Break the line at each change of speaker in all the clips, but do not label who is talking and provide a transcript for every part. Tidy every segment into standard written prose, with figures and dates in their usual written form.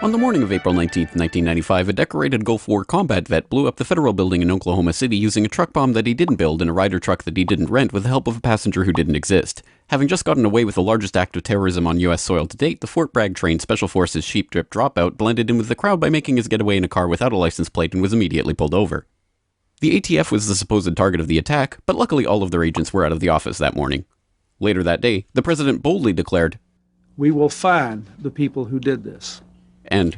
On the morning of April 19, 1995, a decorated Gulf War combat vet blew up the federal building in Oklahoma City using a truck bomb that he didn't build in a Ryder truck that he didn't rent with the help of a passenger who didn't exist. Having just gotten away with the largest act of terrorism on U.S. soil to date, the Fort Bragg-trained Special Forces Sheep Drip Dropout blended in with the crowd by making his getaway in a car without a license plate and was immediately pulled over. The ATF was the supposed target of the attack, but luckily all of their agents were out of the office that morning. Later that day, the president boldly declared,
"We will find the people who did this.
And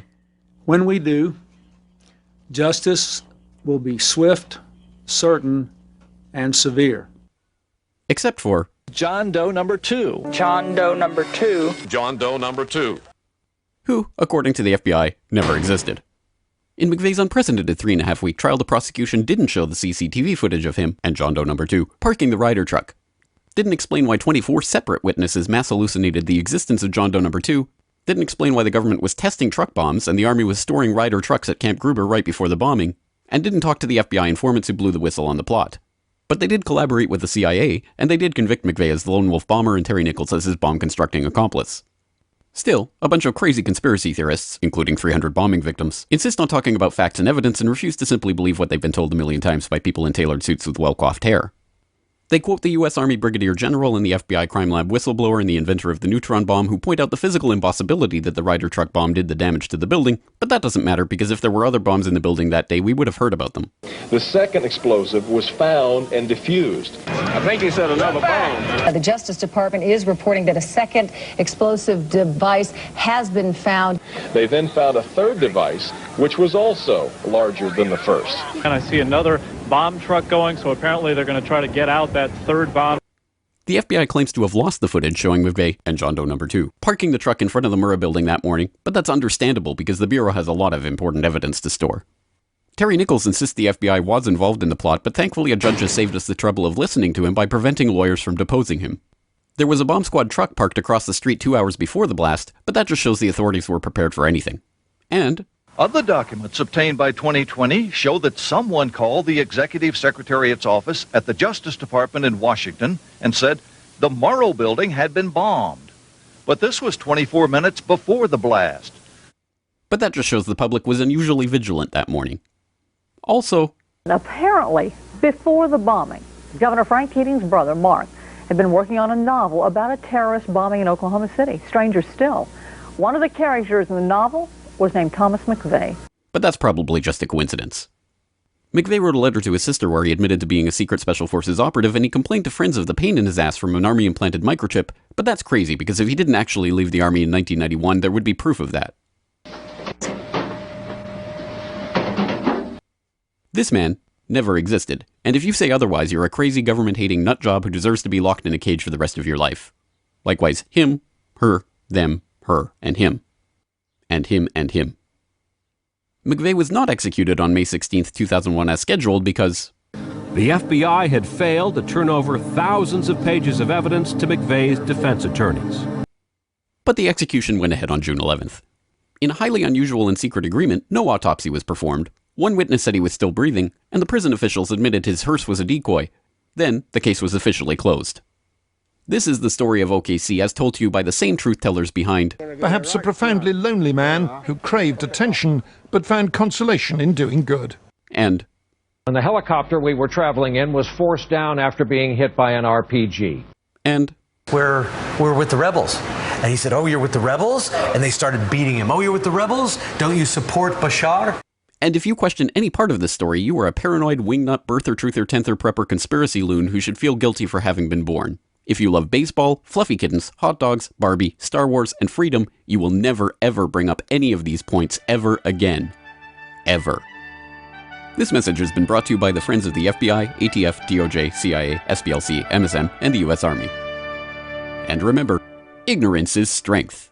when we do, justice will be swift, certain, and severe."
Except for
John Doe number 2.
John Doe number 2.
John Doe number 2.
Who, according to the FBI, never existed. In McVeigh's unprecedented 3.5-week trial, the prosecution didn't show the CCTV footage of him and John Doe number 2 parking the Ryder truck. Didn't explain why 24 separate witnesses mass hallucinated the existence of John Doe number 2. Didn't explain why the government was testing truck bombs and the Army was storing Ryder trucks at Camp Gruber right before the bombing, and didn't talk to the FBI informants who blew the whistle on the plot. But they did collaborate with the CIA, and they did convict McVeigh as the lone wolf bomber and Terry Nichols as his bomb-constructing accomplice. Still, a bunch of crazy conspiracy theorists, including 300 bombing victims, insist on talking about facts and evidence and refuse to simply believe what they've been told a million times by people in tailored suits with well-coiffed hair. They quote the U.S. Army Brigadier General and the FBI crime lab whistleblower and the inventor of the neutron bomb who point out the physical impossibility that the Ryder truck bomb did the damage to the building, but that doesn't matter because if there were other bombs in the building that day, we would have heard about them.
The second explosive was found and defused.
I think he said another bomb.
The Justice Department is reporting that a second explosive device has been found.
They then found a third device, which was also larger than the first.
And I see another bomb truck going, so apparently they're going to try to get out that third bomb.
The FBI claims to have lost the footage showing McVeigh and John Doe number 2 parking the truck in front of the Murrah building that morning, but that's understandable because the Bureau has a lot of important evidence to store. Terry Nichols insists the FBI was involved in the plot, but thankfully a judge has saved us the trouble of listening to him by preventing lawyers from deposing him. There was a bomb squad truck parked across the street 2 hours before the blast, but that just shows the authorities were prepared for anything. And
other documents obtained by 2020 show that someone called the Executive Secretariat's office at the Justice Department in Washington and said the Murrah building had been bombed. But this was 24 minutes before the blast.
But that just shows the public was unusually vigilant that morning. Also,
apparently, before the bombing, Governor Frank Keating's brother, Mark, had been working on a novel about a terrorist bombing in Oklahoma City. Stranger still, one of the characters in the novel was named Thomas McVeigh.
But that's probably just a coincidence. McVeigh wrote a letter to his sister where he admitted to being a secret Special Forces operative, and he complained to friends of the pain in his ass from an Army-implanted microchip, but that's crazy because if he didn't actually leave the Army in 1991, there would be proof of that. This man never existed, and if you say otherwise, you're a crazy government-hating nutjob who deserves to be locked in a cage for the rest of your life. Likewise, him, her, them, her, and him. And him and him. McVeigh was not executed on May 16, 2001 as scheduled because
the FBI had failed to turn over thousands of pages of evidence to McVeigh's defense attorneys.
But the execution went ahead on June 11th. In a highly unusual and secret agreement, no autopsy was performed. One witness said he was still breathing, and the prison officials admitted his hearse was a decoy. Then, the case was officially closed. This is the story of OKC as told to you by the same truth-tellers behind
perhaps a profoundly lonely man who craved attention but found consolation in doing good.
And
the helicopter we were traveling in was forced down after being hit by an RPG.
And
we're with the rebels. And he said, "Oh, you're with the rebels?" And they started beating him. "Oh, you're with the rebels? Don't you support Bashar?"
And if you question any part of this story, you are a paranoid wingnut birther, truther, tenther, prepper conspiracy loon who should feel guilty for having been born. If you love baseball, fluffy kittens, hot dogs, Barbie, Star Wars, and freedom, you will never ever bring up any of these points ever again. Ever. This message has been brought to you by the friends of the FBI, ATF, DOJ, CIA, SPLC, MSM, and the US Army. And remember, ignorance is strength.